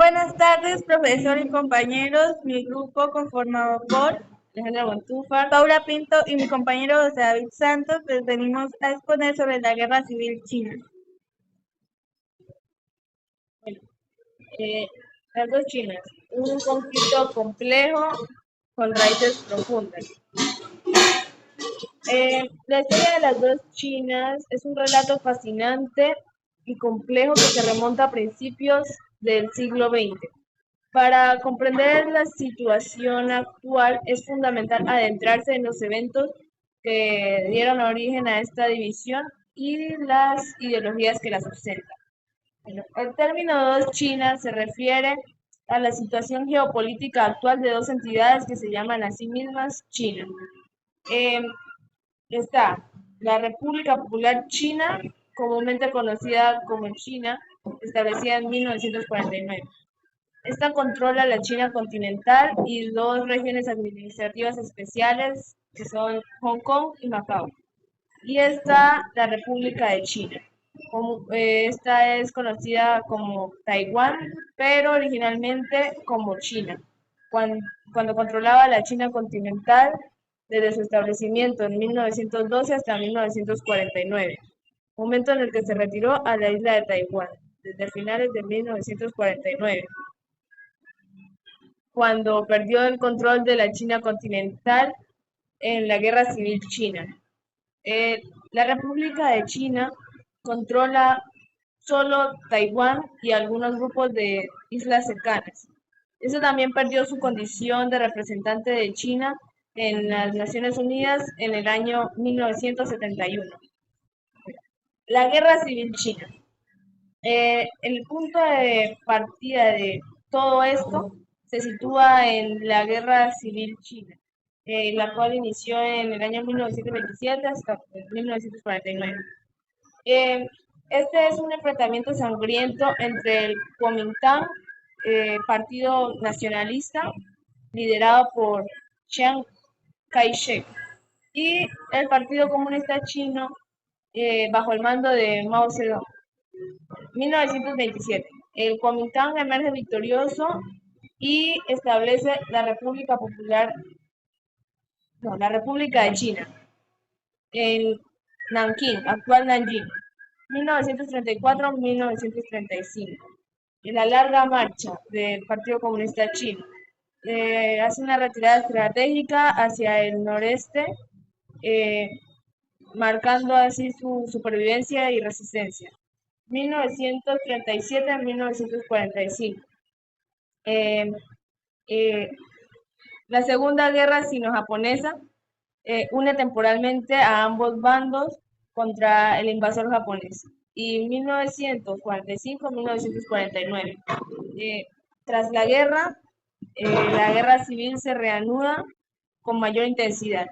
Buenas tardes, profesor y compañeros. Mi grupo conformado por Alejandra Montúfar, Paula Pinto y mi compañero José David Santos, les venimos a exponer sobre la Guerra Civil China. Bueno, las dos Chinas, un conflicto complejo con raíces profundas. La historia de las dos Chinas es un relato fascinante y complejo que se remonta a principios del siglo XX. Para comprender la situación actual es fundamental adentrarse en los eventos que dieron origen a esta división y las ideologías que la sustentan. Bueno, el término dos Chinas se refiere a la situación geopolítica actual de dos entidades que se llaman a sí mismas China. Eh, Está la República Popular China, comúnmente conocida como China, establecida en 1949. Esta controla la China continental y dos regiones administrativas especiales que son Hong Kong y Macao. Y está la República de China. Esta es conocida como Taiwán, pero originalmente como China, cuando, cuando controlaba la China continental desde su establecimiento en 1912 hasta 1949, momento en el que se retiró a la isla de Taiwán, desde finales de 1949 cuando perdió el control de la China continental en la Guerra Civil China. Eh, la República de China controla solo Taiwán y algunos grupos de islas cercanas. Eso también perdió su condición de representante de China en las Naciones Unidas en el año 1971. La Guerra Civil China. El punto de partida de todo esto se sitúa en la Guerra Civil China, la cual inició en el año 1927 hasta 1949. Eh, este es un enfrentamiento sangriento entre el Kuomintang, partido nacionalista liderado por Chiang Kai-shek, y el Partido Comunista Chino bajo el mando de Mao Zedong. 1927. El Kuomintang emerge victorioso y establece la República Popular, no, la República de China, en Nankín, actual Nanjing, 1934-1935. En la larga marcha del Partido Comunista Chino, hace una retirada estratégica hacia el noreste, eh, marcando así su supervivencia y resistencia. 1937 a 1945. Eh, eh, la Segunda Guerra Sino-Japonesa une temporalmente a ambos bandos contra el invasor japonés. Y 1945-1949. Tras la guerra civil se reanuda con mayor intensidad.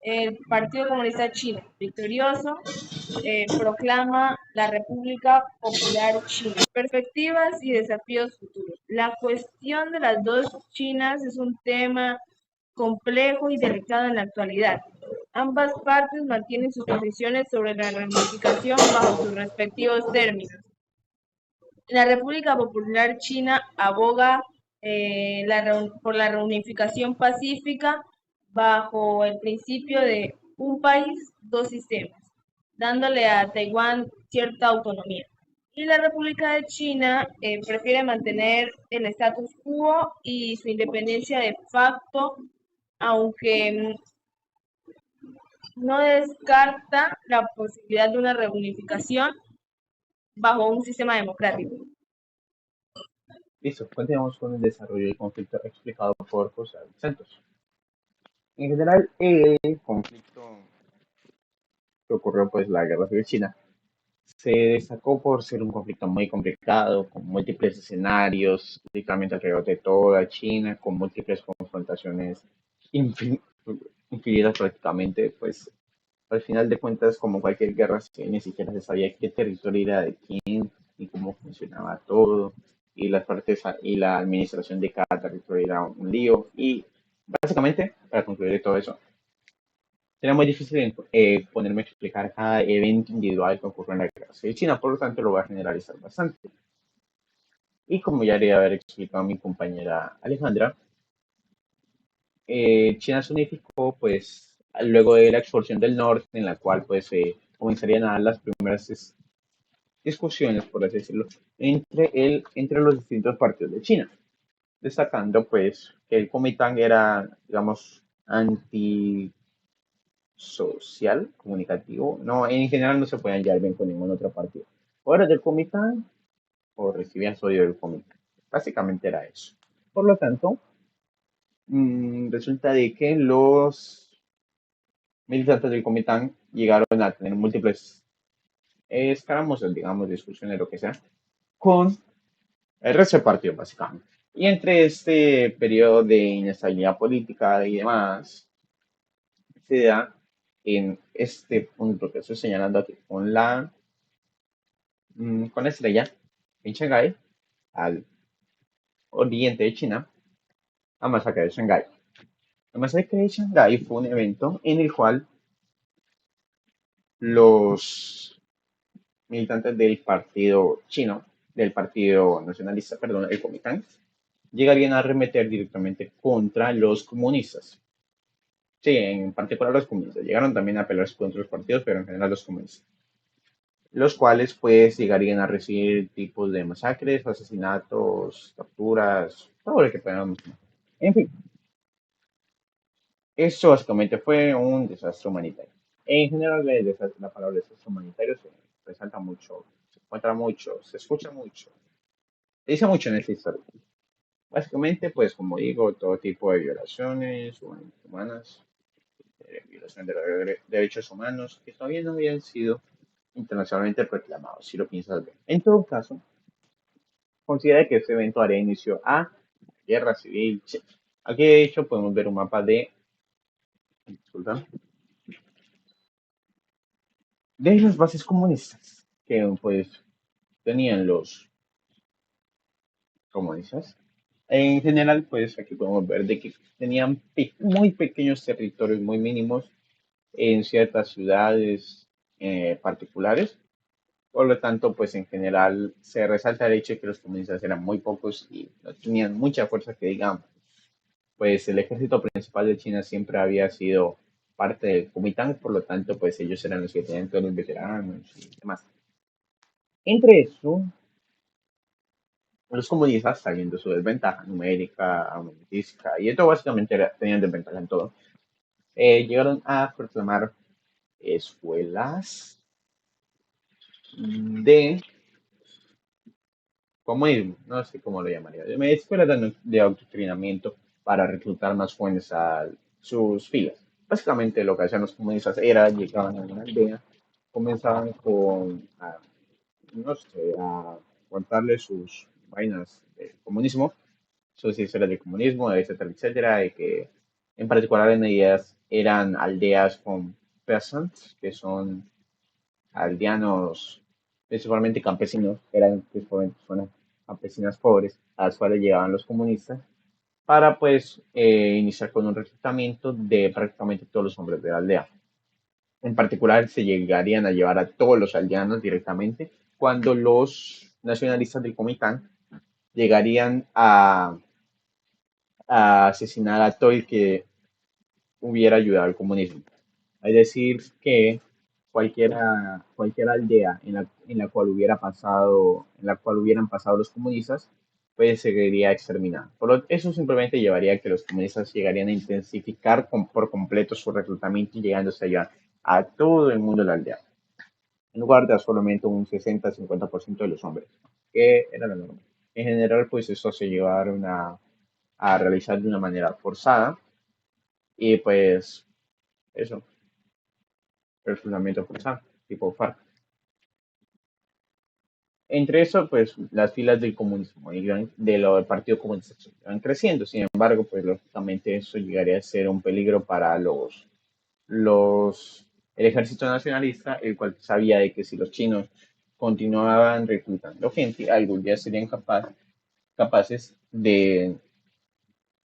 El Partido Comunista Chino, victorioso, proclama la República Popular China. Perspectivas y desafíos futuros. La cuestión de las dos Chinas es un tema complejo y delicado en la actualidad. Ambas partes mantienen sus posiciones sobre la reunificación bajo sus respectivos términos. La República Popular China aboga por la reunificación pacífica bajo el principio de un país, dos sistemas, dándole a Taiwán cierta autonomía. Y la República de China prefiere mantener el status quo y su independencia de facto, aunque no descarta la posibilidad de una reunificación bajo un sistema democrático. Listo, continuamos con el desarrollo del conflicto explicado por José Santos. En general, el conflicto que ocurrió, pues la Guerra Civil China, se destacó por ser un conflicto muy complicado, con múltiples escenarios, literalmente alrededor de toda China, con múltiples confrontaciones infinitas prácticamente, pues al final de cuentas, como cualquier guerra civil, ni siquiera se sabía qué territorio era de quién, ni cómo funcionaba todo, y las partes y la administración de cada territorio era un lío, y básicamente, para concluir todo eso, era muy difícil ponerme a explicar cada evento individual que ocurrió en la guerra civil China, por lo tanto lo voy a generalizar bastante. Y como ya le haber explicado a mi compañera Alejandra, China se unificó pues luego de la expulsión del norte, en la cual pues comenzarían a dar las primeras discusiones, por así decirlo, entre los distintos partidos de China, destacando pues que el Kuomintang era, digamos, antisocial, comunicativo, no, en general no se podían llevar bien con ningún otro partido. O eras del Kuomintang o recibías odio del Kuomintang. Básicamente era eso. Por lo tanto, resulta de que los militantes del Kuomintang llegaron a tener múltiples escaramuzas, digamos, discusiones, lo que sea, con el resto del partido, básicamente. Y entre este periodo de inestabilidad política y demás, se da en este punto que estoy señalando aquí, con la estrella en Shanghái, al oriente de China, la masacre de Shanghái. La masacre de Shanghái fue un evento en el cual los militantes del partido chino, del partido nacionalista, perdón, el Kuomintang, llegarían a arremeter directamente contra los comunistas. Sí, en particular los comunistas. Llegaron también a pelearse contra los partidos, pero en general los comunistas. Los cuales pues llegarían a recibir tipos de masacres, asesinatos, torturas, todo lo que podamos. En fin, eso básicamente fue un desastre humanitario. En general, la palabra desastre humanitario se resalta mucho, se encuentra mucho, se escucha mucho, se dice mucho en esta historia. Básicamente, pues como digo, todo tipo de violaciones humanas, violación de los derechos humanos, que todavía no habían sido internacionalmente reclamados, si lo piensas bien. En todo caso, considera que este evento daría inicio a la guerra civil. Aquí, de hecho, podemos ver un mapa disculpa, de las bases comunistas que pues tenían los comunistas. En general, pues aquí podemos ver de que tenían muy pequeños territorios, muy mínimos en ciertas ciudades particulares. Por lo tanto, pues en general se resalta el hecho de que los comunistas eran muy pocos y no tenían mucha fuerza que digamos. Pues el ejército principal de China siempre había sido parte del Kuomintang, por lo tanto, pues ellos eran los que tenían todos los veteranos y demás. Entre eso, los comunistas, sabiendo su desventaja numérica, armamentística, y esto básicamente tenían desventaja en todo, llegaron a proclamar escuelas de comunismo, no sé cómo lo llamaría, escuelas de adoctrinamiento para reclutar más jóvenes a sus filas. Básicamente lo que hacían los comunistas era, llegaban a una aldea, comenzaban no sé, a contarle sus vainas de comunismo, sus historias de comunismo, etcétera, etcétera, de que en particular en ellas eran aldeas con peasants, que son aldeanos principalmente campesinos, eran principalmente personas campesinas pobres, a las cuales llegaban los comunistas, para pues iniciar con un reclutamiento de prácticamente todos los hombres de la aldea. En particular, se llegarían a llevar a todos los aldeanos directamente, cuando los nacionalistas del Comitán llegarían a asesinar a todo el que hubiera ayudado al comunismo. Es decir, que cualquier aldea en la cual en la cual hubieran pasado los comunistas, pues se vería exterminada. Eso simplemente llevaría a que los comunistas llegarían a intensificar por completo su reclutamiento y llegándose a llevar a todo el mundo de la aldea, en lugar de a solamente un 60-50% de los hombres, que era la norma. En general, pues eso se llevaron a realizar de una manera forzada y pues eso, reclutamiento forzado, tipo FARC. Entre eso, pues las filas del comunismo del Partido Comunista iban creciendo. Sin embargo, pues lógicamente eso llegaría a ser un peligro para el ejército nacionalista, el cual sabía de que si los chinos continuaban reclutando gente, algún día serían capaces de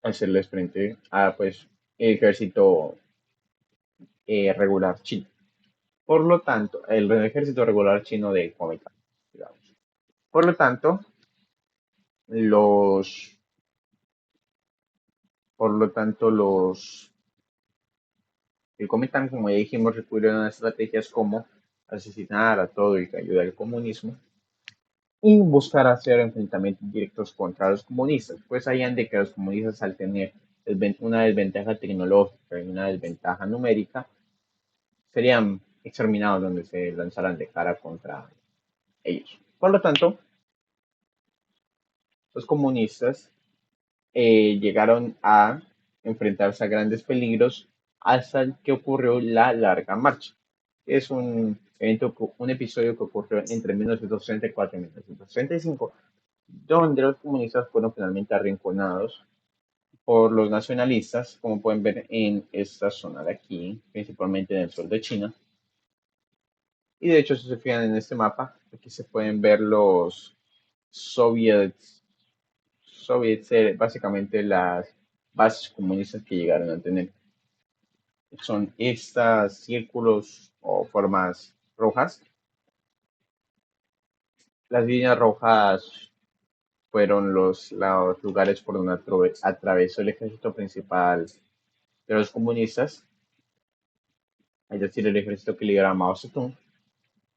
hacerles frente a pues el ejército regular chino. Por lo tanto, el ejército regular chino de Kuomintang, digamos. Por lo tanto, Los, por lo tanto, el Kuomintang, como ya dijimos, recurrieron a estrategias como asesinar a todo el que ayuda al comunismo y buscar hacer enfrentamientos directos contra los comunistas, pues hayan de que los comunistas al tener una desventaja tecnológica y una desventaja numérica, serían exterminados donde se lanzaran de cara contra ellos. Por lo tanto, los comunistas llegaron a enfrentarse a grandes peligros hasta que ocurrió la Larga Marcha. Es un episodio que ocurrió entre 1934 y 1935, donde los comunistas fueron finalmente arrinconados por los nacionalistas, como pueden ver en esta zona de aquí, principalmente en el sur de China. Y de hecho, si se fijan en este mapa, aquí se pueden ver los soviets, básicamente las bases comunistas que llegaron a tener. Son estas círculos o formas rojas. Las líneas rojas fueron los lugares por donde atravesó el ejército principal de los comunistas, es decir, el ejército que lideraba Mao Zedong.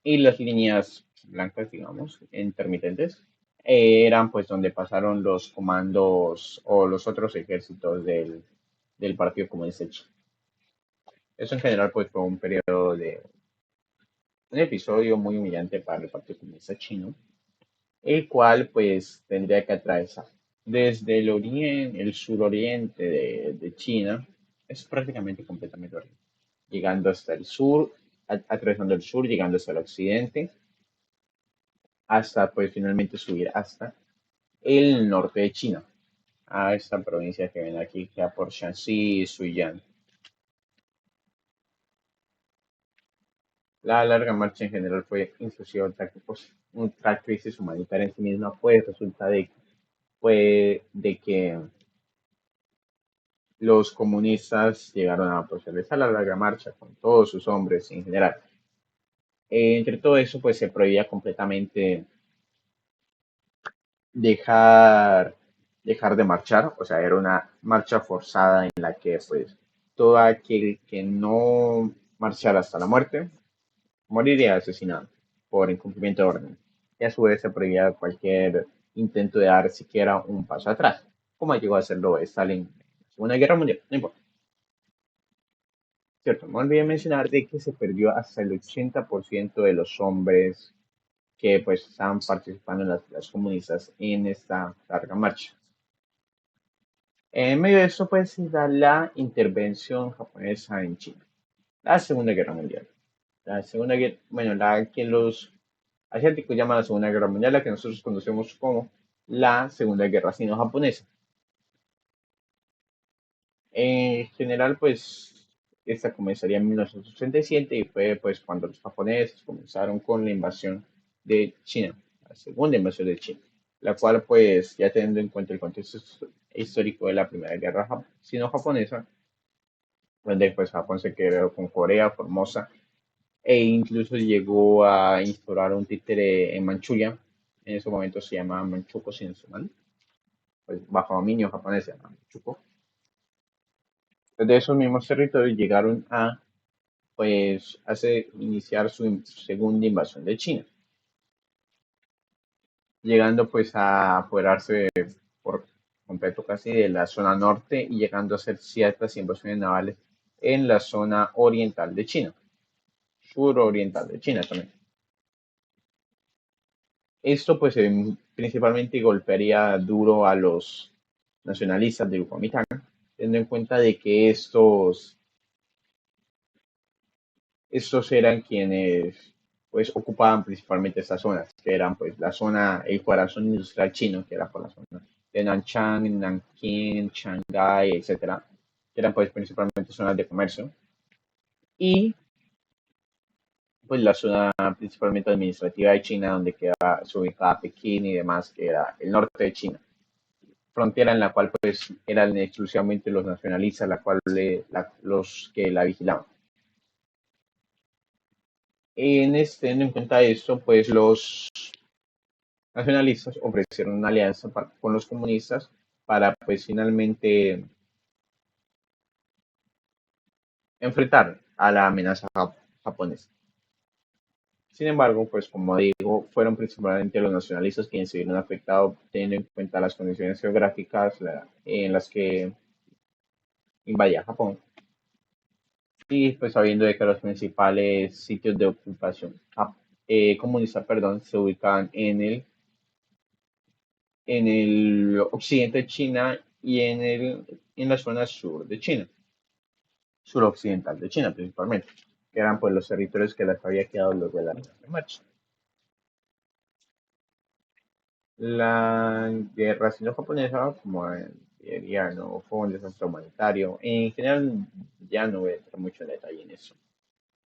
Y las líneas blancas, digamos, intermitentes, eran pues donde pasaron los comandos o los otros ejércitos del Partido Comunista Chino. Eso en general pues fue un episodio muy humillante para el Partido Comunista Chino, el cual pues tendría que atravesar desde el suroriente de China, es prácticamente completamente horrible, llegando hasta el sur, atravesando el sur, llegando hasta el occidente, hasta pues finalmente subir hasta el norte de China, a esta provincia que ven aquí, que por Shanxi y Suiyang. La larga marcha en general fue inclusive otra crisis humanitaria en sí misma, pues resulta de que los comunistas llegaron a realizar la larga marcha con todos sus hombres en general. Entre todo eso, pues se prohibía completamente dejar, dejar de marchar, o sea, era una marcha forzada en la que pues todo aquel que no marchara hasta la muerte moriría asesinado por incumplimiento de orden. Y a su vez se prohibía cualquier intento de dar siquiera un paso atrás, como llegó a hacerlo Stalin en la Segunda Guerra Mundial, no importa. Cierto, no olvidé mencionar de que se perdió hasta el 80% de los hombres que pues estaban participando en las filas comunistas en esta larga marcha. En medio de esto, pues, se da la intervención japonesa en China, la Segunda Guerra Mundial. La Segunda Guerra, bueno, la que los asiáticos llaman la Segunda Guerra Mundial, la que nosotros conocemos como la Segunda Guerra Sino-Japonesa. En general, pues, esta comenzaría en 1987 y fue pues cuando los japoneses comenzaron con la invasión de China, la segunda invasión de China, la cual pues ya teniendo en cuenta el contexto histórico de la Primera Guerra Sino-Japonesa, donde pues Japón se quedó con Corea, Formosa, e incluso llegó a instaurar un títere en Manchuria, en ese momento se llama Manchukuo, si no estoy mal, pues bajo dominio japonés se llama Manchukuo. Desde esos mismos territorios llegaron a pues hace iniciar su segunda invasión de China, llegando pues a apoderarse por completo casi de la zona norte y llegando a hacer ciertas invasiones navales en la zona oriental de China, suroriental de China también. Esto pues principalmente golpearía duro a los nacionalistas de Kuomintang, teniendo en cuenta de que estos eran quienes pues ocupaban principalmente estas zonas, que eran pues la zona, el corazón industrial chino, que era por la zona de Nanchang, Nanking, Shanghái, etcétera, que eran pues principalmente zonas de comercio, y pues la zona principalmente administrativa de China, donde se ubicaba Pekín y demás, que era el norte de China, frontera en la cual pues eran exclusivamente los nacionalistas los que la vigilaban. Teniendo en cuenta esto, pues nacionalistas ofrecieron una alianza con los comunistas para pues finalmente enfrentar a la amenaza japonesa. Sin embargo, pues como digo, fueron principalmente los nacionalistas quienes se vieron afectados teniendo en cuenta las condiciones geográficas en las que invadía Japón y pues sabiendo de que los principales sitios de ocupación comunista, perdón, se ubicaban en el occidente de China y en la zona sur de China, suroccidental de China principalmente, que eran pues los territorios que les había quedado luego de la Guerra de Marcha. La guerra sino-japonesa, como diría, no fue un desastre humanitario. En general, ya no voy a entrar mucho en detalle en eso.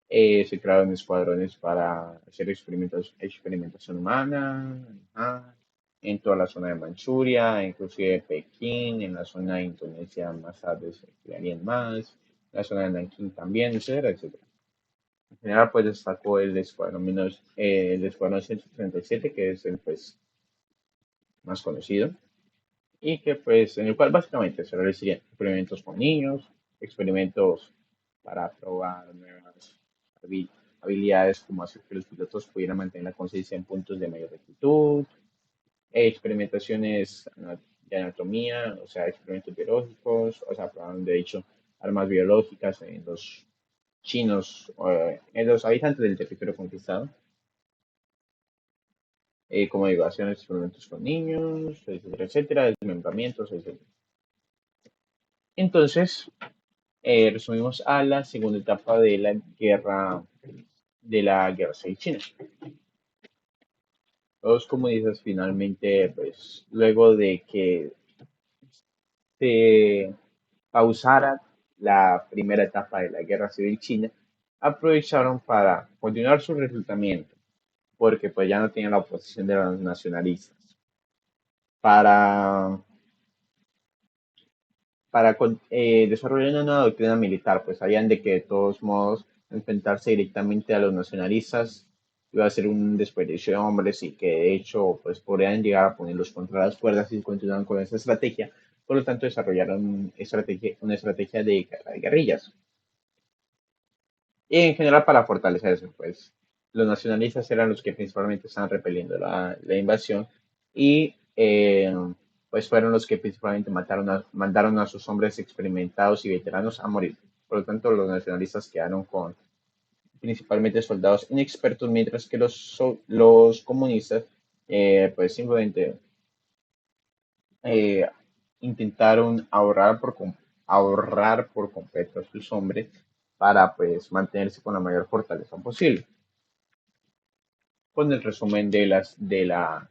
Se crearon escuadrones para hacer experimentación humana, ajá, en toda la zona de Manchuria, inclusive Pekín, en la zona de Indonesia más tarde se crearían más, la zona de Nankín también, etcétera, etcétera. En general, pues destacó el escuadrón 137, que es el pues, más conocido, y que pues en el cual básicamente se realizarían experimentos con niños, experimentos para probar nuevas habi- habilidades como hacer que los pilotos pudieran mantener la conciencia en puntos de mayor rectitud, experimentaciones de anatomía, o sea, experimentos biológicos, o sea, probaron de hecho armas biológicas en los chinos, en los habitantes del territorio conquistado, como digo, hacían experimentos con niños, etcétera, etcétera, desmembramientos, etcétera. Entonces, resumimos a la segunda etapa de la guerra civil china. Los comunistas finalmente, pues, luego de que se pausara la primera etapa de la guerra civil china, aprovecharon para continuar su reclutamiento, porque pues ya no tenían la oposición de los nacionalistas, para desarrollar una nueva doctrina militar, pues sabían de que de todos modos enfrentarse directamente a los nacionalistas iba a ser un desperdicio de hombres y que de hecho pues podrían llegar a ponerlos contra las cuerdas si continuaban con esa estrategia. Por lo tanto, desarrollaron una estrategia de guerra de guerrillas. Y en general para fortalecerse, pues los nacionalistas eran los que principalmente estaban repeliendo la invasión y pues fueron los que principalmente mandaron a sus hombres experimentados y veteranos a morir. Por lo tanto, los nacionalistas quedaron con principalmente soldados inexpertos, mientras que los comunistas pues simplemente eh, intentaron ahorrar por completo a sus hombres para pues mantenerse con la mayor fortaleza posible. Con el resumen de la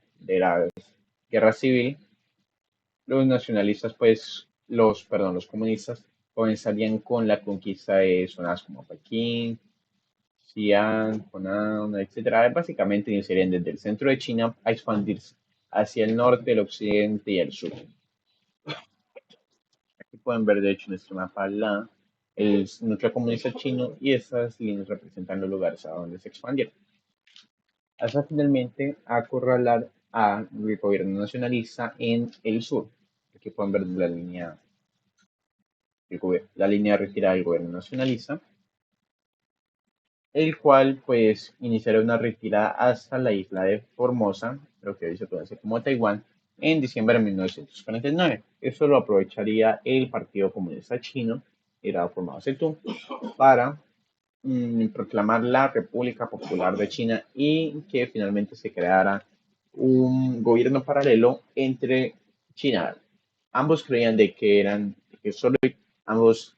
guerra civil, los nacionalistas, pues, los comunistas comenzarían con la conquista de zonas como Pekín, Xi'an, Hunan, etcétera. Básicamente iniciarían desde el centro de China a expandirse hacia el norte, el occidente y el sur. Aquí pueden ver, de hecho, en este mapa el núcleo comunista chino y estas líneas representan los lugares a donde se expandieron, hasta finalmente acorralar al gobierno nacionalista en el sur. Aquí pueden ver la línea retirada del gobierno nacionalista, el cual pues iniciará una retirada hasta la isla de Formosa, lo que hoy se conoce como Taiwán, en diciembre de 1949. Eso lo aprovecharía el Partido Comunista Chino, era formado Zedong, para proclamar la República Popular de China y que finalmente se creara un gobierno paralelo entre China. Ambos creían de que ambos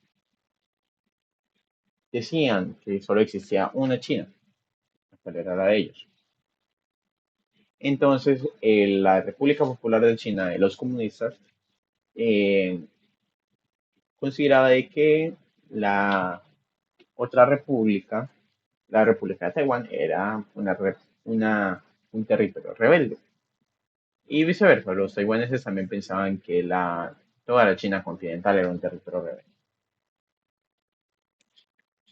decían que solo existía una China, cuál era la de ellos. Entonces, la República Popular de China de los comunistas eh, consideraba de que la otra república, la República de Taiwán, era un territorio rebelde. Y viceversa, los taiwaneses también pensaban que toda la China continental era un territorio rebelde.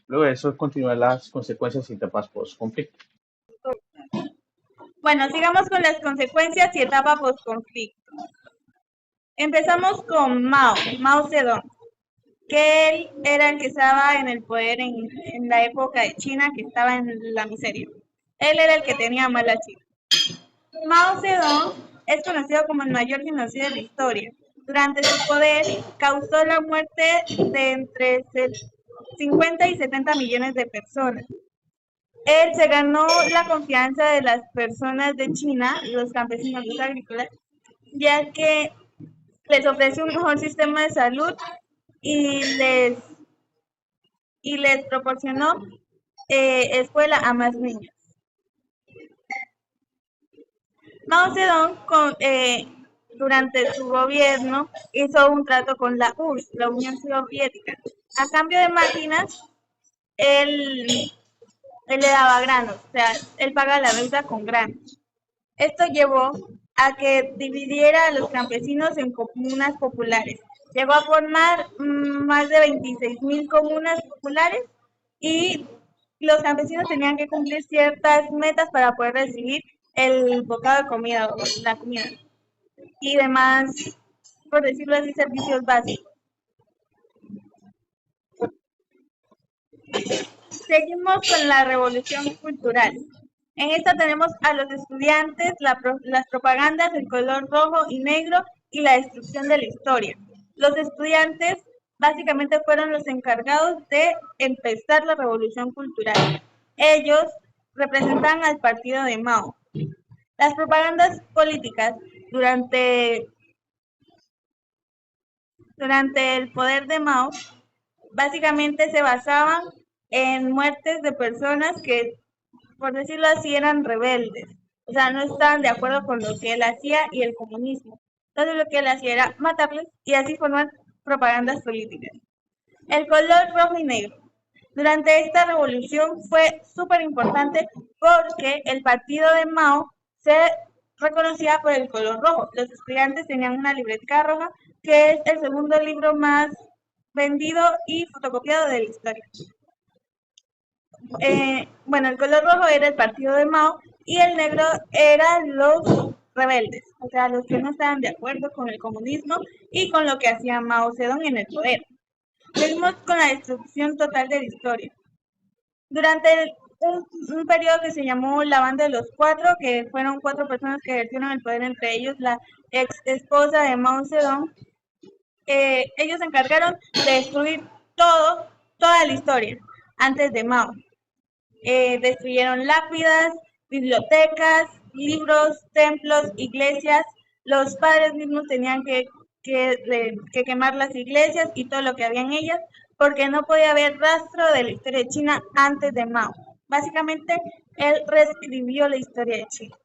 Luego de eso continúan las consecuencias y etapas post-conflicto. Bueno, sigamos con las consecuencias y etapa postconflicto. Empezamos con Mao Zedong, que él era el que estaba en el poder en la época de China, que estaba en la miseria. Él era el que tenía mala China. Mao Zedong es conocido como el mayor genocida de la historia. Durante su poder causó la muerte de entre 50 y 70 millones de personas. Él se ganó la confianza de las personas de China, los campesinos, los agrícolas, ya que les ofreció un mejor sistema de salud y les proporcionó escuela a más niños. Mao Zedong durante su gobierno hizo un trato con la URSS, la Unión Soviética. A cambio de máquinas, él, él le daba granos, o sea, él paga la deuda con granos. Esto llevó a que dividiera a los campesinos en comunas populares. Llegó a formar más de 26.000 comunas populares y los campesinos tenían que cumplir ciertas metas para poder recibir el bocado de comida o la comida y demás, por decirlo así, servicios básicos. Seguimos con la revolución cultural. En esta tenemos a los estudiantes, las propagandas, el color rojo y negro y la destrucción de la historia. Los estudiantes básicamente fueron los encargados de empezar la revolución cultural. Ellos representan al partido de Mao. Las propagandas políticas durante el poder de Mao básicamente se basaban en muertes de personas que, por decirlo así, eran rebeldes. O sea, no estaban de acuerdo con lo que él hacía y el comunismo. Entonces lo que él hacía era matarles y así formar propagandas políticas. El color rojo y negro. Durante esta revolución fue súper importante porque el partido de Mao se reconocía por el color rojo. Los estudiantes tenían una libreta roja, que es el segundo libro más vendido y fotocopiado de la historia. Bueno, el color rojo era el partido de Mao y el negro eran los rebeldes, o sea, los que no estaban de acuerdo con el comunismo y con lo que hacía Mao Zedong en el poder. Seguimos con la destrucción total de la historia. Durante un periodo que se llamó la Banda de los Cuatro, que fueron 4 personas que ejercieron el poder, entre ellos la ex esposa de Mao Zedong, ellos se encargaron de destruir toda la historia antes de Mao. Destruyeron lápidas, bibliotecas, libros, templos, iglesias. Los padres mismos tenían que quemar las iglesias y todo lo que había en ellas, porque no podía haber rastro de la historia de China antes de Mao. Básicamente, él reescribió la historia de China.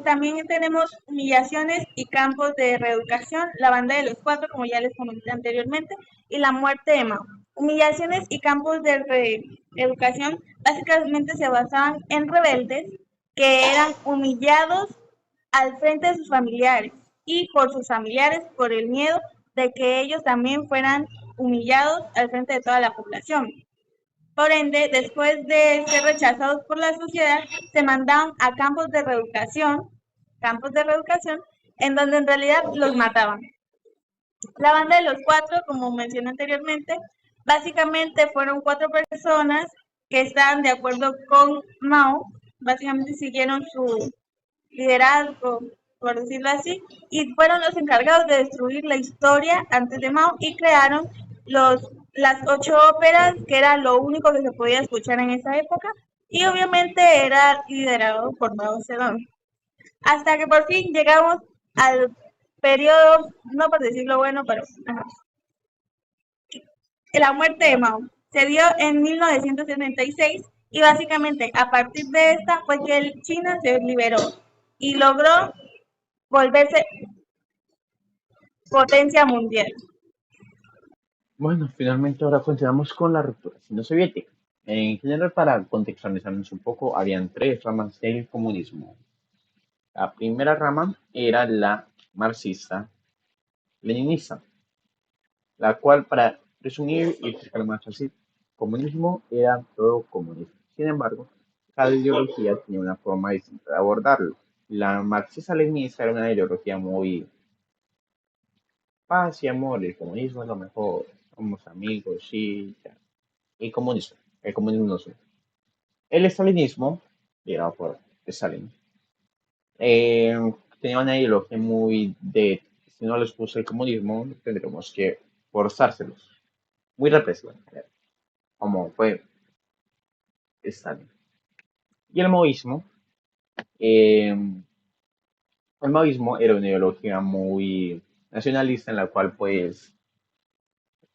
También tenemos humillaciones y campos de reeducación, la Banda de los Cuatro, como ya les comenté anteriormente, y la muerte de Mao. Humillaciones y campos de reeducación básicamente se basaban en rebeldes que eran humillados al frente de sus familiares y por sus familiares por el miedo de que ellos también fueran humillados al frente de toda la población. Por ende, después de ser rechazados por la sociedad, se mandaban a campos de reeducación, en donde en realidad los mataban. La Banda de los Cuatro, como mencioné anteriormente, básicamente fueron 4 personas que estaban de acuerdo con Mao, básicamente siguieron su liderazgo, por decirlo así, y fueron los encargados de destruir la historia antes de Mao y crearon las 8 óperas, que era lo único que se podía escuchar en esa época, y obviamente era liderado por Mao Zedong. Hasta que por fin llegamos al periodo, no por decirlo bueno, pero la muerte de Mao. Se dio en 1976 y básicamente a partir de esta fue que China se liberó y logró volverse potencia mundial. Bueno, finalmente ahora continuamos con la ruptura chino-soviética. En general, para contextualizarnos un poco, habían 3 ramas del comunismo. La primera rama era la marxista-leninista, la cual, para resumir y explicar más así, comunismo era todo comunismo. Sin embargo, cada ideología tenía una forma distinta de abordarlo. La marxista-leninista era una ideología muy paz y amor, el comunismo es lo mejor, somos amigos, sí, ya. Y comunismo, el comunismo no es. El estalinismo, liderado por Stalin, eh, tenía una ideología muy de, si no les gusta el comunismo, tendremos que forzárselos. Muy represiva, como fue Stalin. Y eh, el maoísmo era una ideología muy nacionalista en la cual pues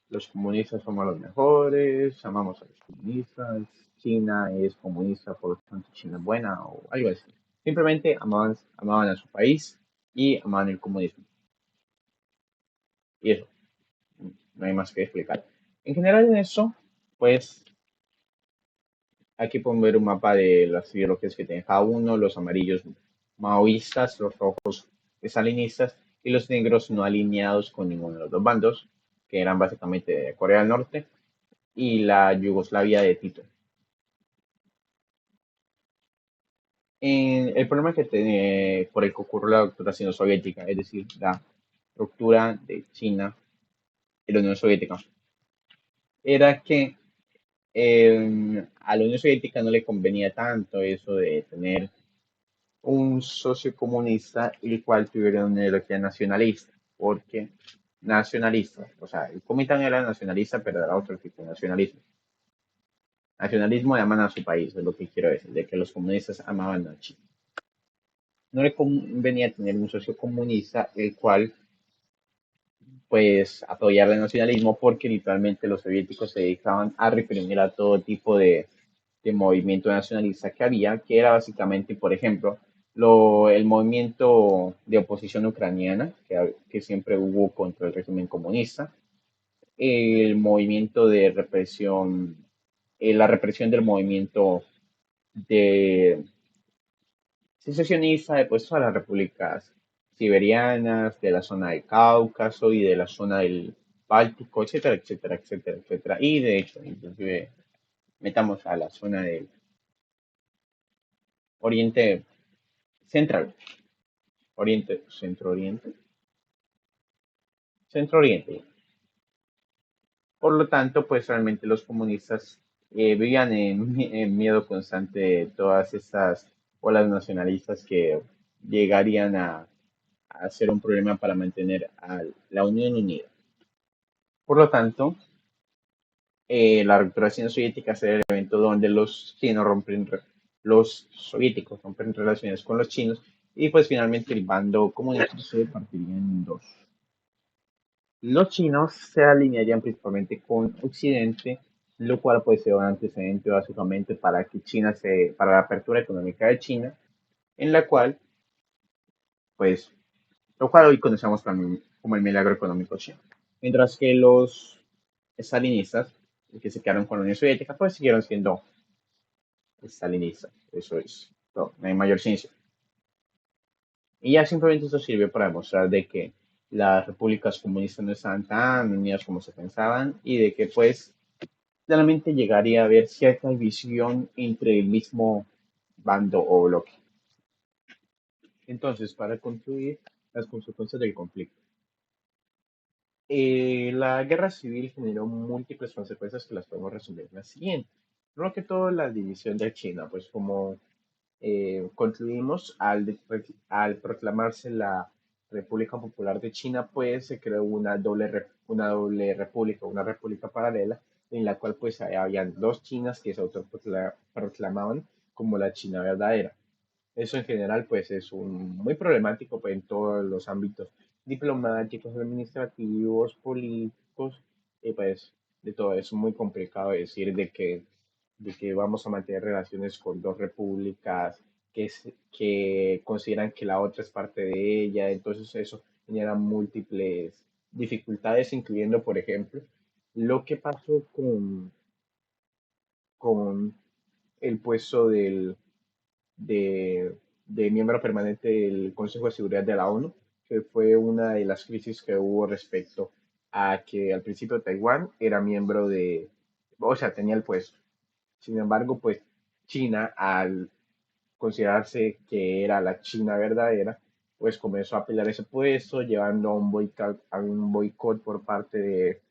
los comunistas somos los mejores, amamos a los comunistas, China es comunista, por lo tanto China es buena o algo así. Simplemente amaban a su país y amaban el comunismo. Y eso, no hay más que explicar. En general en eso, pues aquí pueden ver un mapa de las ideologías que tiene cada uno, los amarillos maoístas, los rojos estalinistas y los negros no alineados con ninguno de los dos bandos, que eran básicamente de Corea del Norte y la Yugoslavia de Tito. El problema que tiene, por el que ocurrió la ruptura sino-soviética, es decir, la ruptura de China y la Unión Soviética, era que a la Unión Soviética no le convenía tanto eso de tener un socio comunista el cual tuviera una ideología nacionalista, porque nacionalista, o sea, el Kuomintang era nacionalista, pero era otro tipo de nacionalismo. Nacionalismo de aman a su país, es lo que quiero decir, de que los comunistas amaban a China. No le convenía tener un socio comunista el cual pues apoyar el nacionalismo porque literalmente los soviéticos se dedicaban a reprimir a todo tipo de movimiento nacionalista que había, que era básicamente, por ejemplo, el movimiento de oposición ucraniana que siempre hubo contra el régimen comunista, el movimiento de represión, la represión del movimiento de secesionista de pues, todas las repúblicas siberianas, de la zona del Cáucaso y de la zona del Báltico, etcétera, etcétera, etcétera, etcétera. Y de hecho, inclusive metamos a la zona del Oriente Central, Oriente, Centro Oriente, Centro Oriente. Por lo tanto, pues realmente los comunistas vivían en miedo constante de todas estas olas nacionalistas que llegarían a ser un problema para mantener a la Unión unida. Por lo tanto, la ruptura soviética es el evento donde los soviéticos rompen relaciones con los chinos y pues finalmente el bando comunista se partiría en dos. Los chinos se alinearían principalmente con Occidente, lo cual puede ser un antecedente básicamente para la apertura económica de China, en la cual, pues, lo cual hoy conocemos como el milagro económico chino. Mientras que los estalinistas, que se quedaron con la Unión Soviética, pues siguieron siendo estalinistas. Eso es, no hay mayor ciencia. Y ya simplemente esto sirvió para demostrar de que las repúblicas comunistas no estaban tan unidas como se pensaban y de que pues realmente llegaría a haber cierta división entre el mismo bando o bloque. Entonces, para concluir, las consecuencias del conflicto. La guerra civil generó múltiples consecuencias que las podemos resumir en la siguiente. Primero que todo, la división de China, pues como concluimos, al proclamarse la República Popular de China, pues se creó una doble república, una república paralela, en la cual pues habían dos Chinas que se autoproclamaban como la China verdadera. Eso en general pues es muy problemático pues, en todos los ámbitos diplomáticos, administrativos, políticos, y pues de todo eso muy complicado decir de que vamos a mantener relaciones con dos repúblicas que consideran que la otra es parte de ella, entonces eso genera múltiples dificultades, incluyendo, por ejemplo, lo que pasó con el puesto de miembro permanente del Consejo de Seguridad de la ONU, que fue una de las crisis que hubo respecto a que al principio Taiwán era miembro o sea, tenía el puesto. Sin embargo, pues China, al considerarse que era la China verdadera, pues comenzó a pelear ese puesto, llevando a un boicot por parte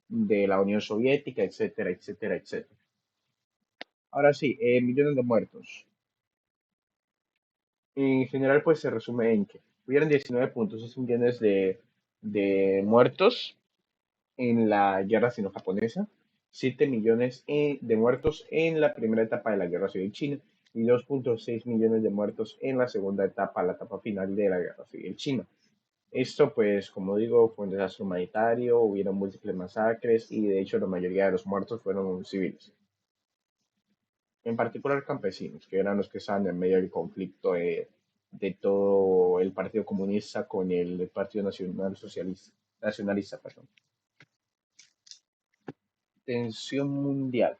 de la Unión Soviética, etcétera, etcétera, etcétera. Ahora sí, millones de muertos. En general, pues se resume en que hubieron 19.6 millones de muertos en la guerra sino-japonesa, 7 millones de muertos en la primera etapa de la guerra civil china y 2.6 millones de muertos en la segunda etapa, la etapa final de la guerra civil china. Esto, pues, como digo, fue un desastre humanitario, hubieron múltiples masacres y de hecho la mayoría de los muertos fueron civiles, en particular campesinos, que eran los que estaban en medio del conflicto de todo el Partido Comunista con el Partido Nacional Socialista, Nacionalista, perdón. Tensión mundial.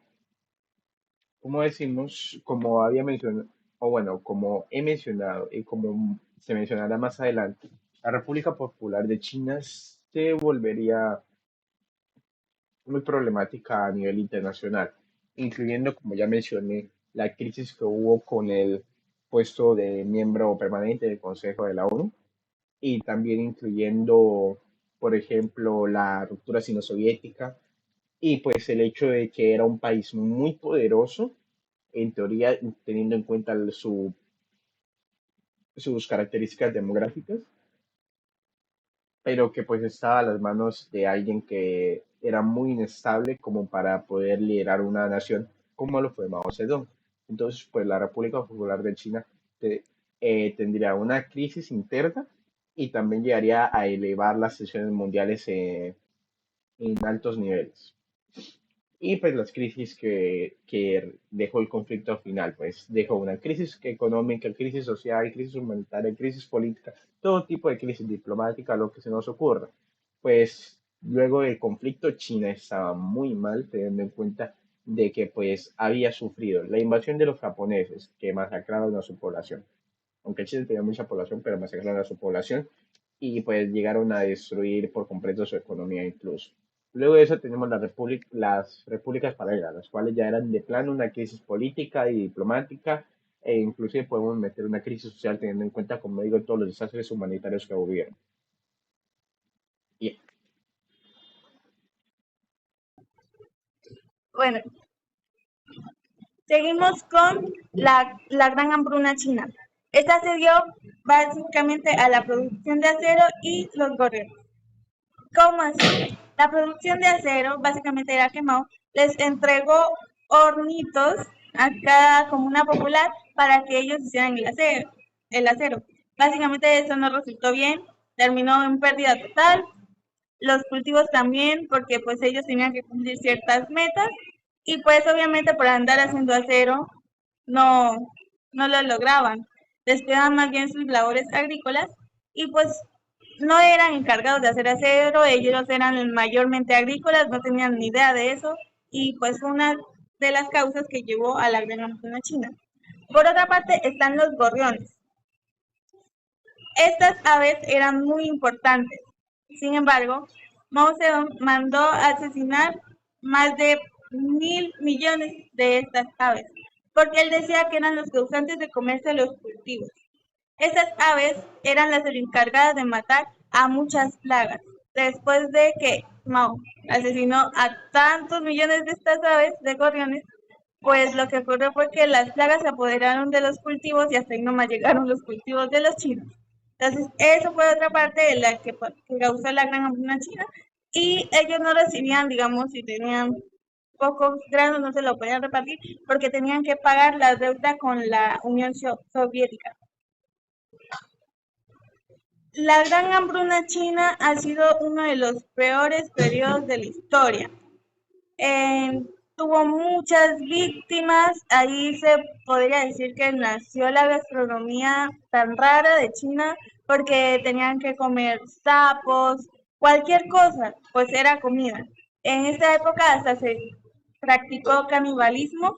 Como decimos, como había mencionado, o bueno, como he mencionado y como se mencionará más adelante, la República Popular de China se volvería muy problemática a nivel internacional, incluyendo, como ya mencioné, la crisis que hubo con el puesto de miembro permanente del Consejo de la ONU y también incluyendo, por ejemplo, la ruptura sino-soviética y pues el hecho de que era un país muy poderoso, en teoría teniendo en cuenta sus características demográficas, pero que pues estaba a las manos de alguien que era muy inestable como para poder liderar una nación como lo fue Mao Zedong. Entonces, pues la República Popular de China te- tendría una crisis interna y también llegaría a elevar las tensiones mundiales en altos niveles. Y pues las crisis que dejó el conflicto final, pues dejó una crisis económica, crisis social, crisis humanitaria, crisis política, todo tipo de crisis diplomática, lo que se nos ocurra. Pues luego del conflicto China estaba muy mal, teniendo en cuenta de que pues había sufrido la invasión de los japoneses que masacraron a su población. Aunque China tenía mucha población, pero masacraron a su población y pues llegaron a destruir por completo su economía incluso. Luego de eso tenemos las repúblicas paralelas, las cuales ya eran de plano una crisis política y diplomática e inclusive podemos meter una crisis social teniendo en cuenta, como digo, todos los desastres humanitarios que hubieron. Y Bueno, seguimos con la gran hambruna china. Esta se dio básicamente a la producción de acero y los gorriones. ¿Cómo así? La producción de acero básicamente era que Mao les entregó hornitos a cada comuna popular para que ellos hicieran el acero. Básicamente eso no resultó bien, terminó en pérdida total. Los cultivos también, porque pues ellos tenían que cumplir ciertas metas y pues obviamente por andar haciendo acero no, no lo lograban. Descuidaban más bien sus labores agrícolas y pues no eran encargados de hacer acero, ellos eran mayormente agrícolas, no tenían ni idea de eso y pues fue una de las causas que llevó a la gran hambruna china. Por otra parte están los gorriones. Estas aves eran muy importantes. Sin embargo, Mao Zedong mandó asesinar más de 1.000 millones de estas aves, porque él decía que eran los causantes de comerse los cultivos. Estas aves eran las encargadas de matar a muchas plagas. Después de que Mao asesinó a tantos millones de estas aves, de gorriones, pues lo que ocurrió fue que las plagas se apoderaron de los cultivos y hasta ahí nomás llegaron los cultivos de los chinos. Entonces, eso fue otra parte de la que causó la gran hambruna china. Y ellos no recibían, digamos, si tenían pocos granos, no se lo podían repartir porque tenían que pagar la deuda con la Unión Soviética. La gran hambruna china ha sido uno de los peores periodos de la historia. Eh, Tuvo muchas víctimas, ahí se podría decir que nació la gastronomía tan rara de China porque tenían que comer sapos, cualquier cosa, pues era comida. En esta época hasta se practicó canibalismo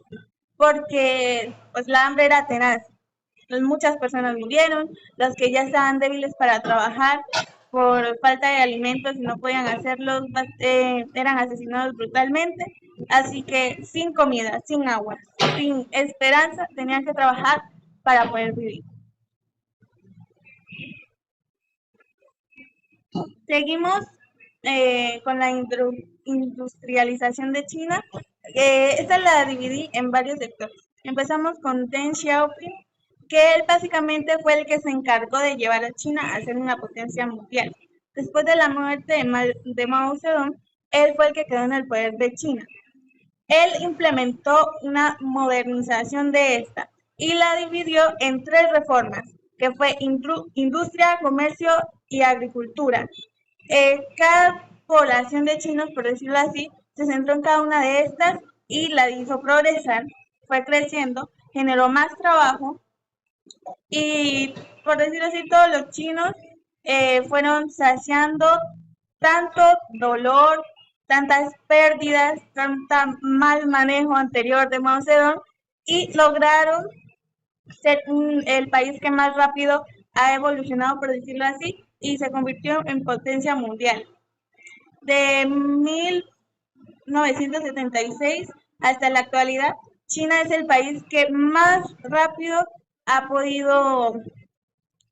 porque pues la hambre era tenaz. Muchas personas murieron, los que ya estaban débiles para trabajar por falta de alimentos y no podían hacerlos, eran asesinados brutalmente. Así que sin comida, sin agua, sin esperanza, tenían que trabajar para poder vivir. Seguimos con la industrialización de China. Esta la dividí en varios sectores. Empezamos con Deng Xiaoping, que él básicamente fue el que se encargó de llevar a China a ser una potencia mundial. Después de la muerte de Mao Zedong, él fue el que quedó en el poder de China. Él implementó una modernización de esta y la dividió en 3 reformas, que fue industria, comercio y agricultura. Cada población de chinos, por decirlo así, se centró en cada una de estas y la hizo progresar, fue creciendo, generó más trabajo y, por decirlo así, todos los chinos fueron saciando tanto dolor, tantas pérdidas, tanta mal manejo anterior de Mao Zedong y lograron ser el país que más rápido ha evolucionado, por decirlo así, y se convirtió en potencia mundial. De 1976 hasta la actualidad, China es el país que más rápido ha podido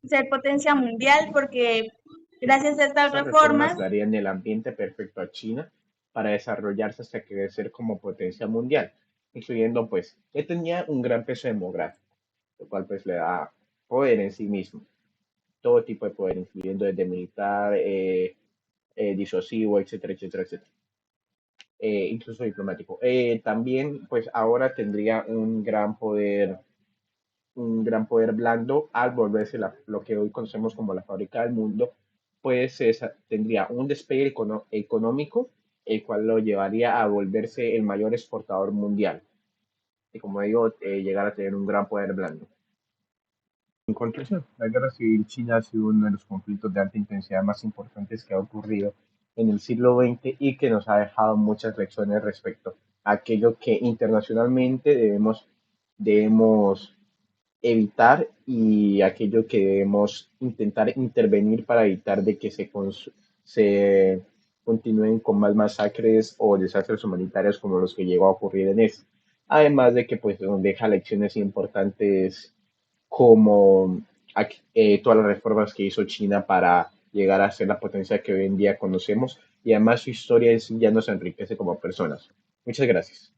ser potencia mundial porque gracias a estas Estas reformas reformas, darían el ambiente perfecto a China para desarrollarse hasta crecer como potencia mundial, incluyendo pues que tenía un gran peso demográfico, lo cual pues le da poder en sí mismo, todo tipo de poder, incluyendo desde militar, disuasivo, etcétera, etcétera, etcétera, incluso diplomático. También pues ahora tendría un gran poder blando al volverse lo que hoy conocemos como la fábrica del mundo, pues tendría un despegue económico, el cual lo llevaría a volverse el mayor exportador mundial. Y como digo, llegar a tener un gran poder blando. En conclusión, la guerra civil china ha sido uno de los conflictos de alta intensidad más importantes que ha ocurrido en el siglo XX y que nos ha dejado muchas lecciones respecto a aquello que internacionalmente debemos evitar y aquello que debemos intentar intervenir para evitar de que se continúen con más masacres o desastres humanitarios como los que llegó a ocurrir en este. Además de que pues nos deja lecciones importantes como todas las reformas que hizo China para llegar a ser la potencia que hoy en día conocemos y además su historia en sí ya nos enriquece como personas. Muchas gracias.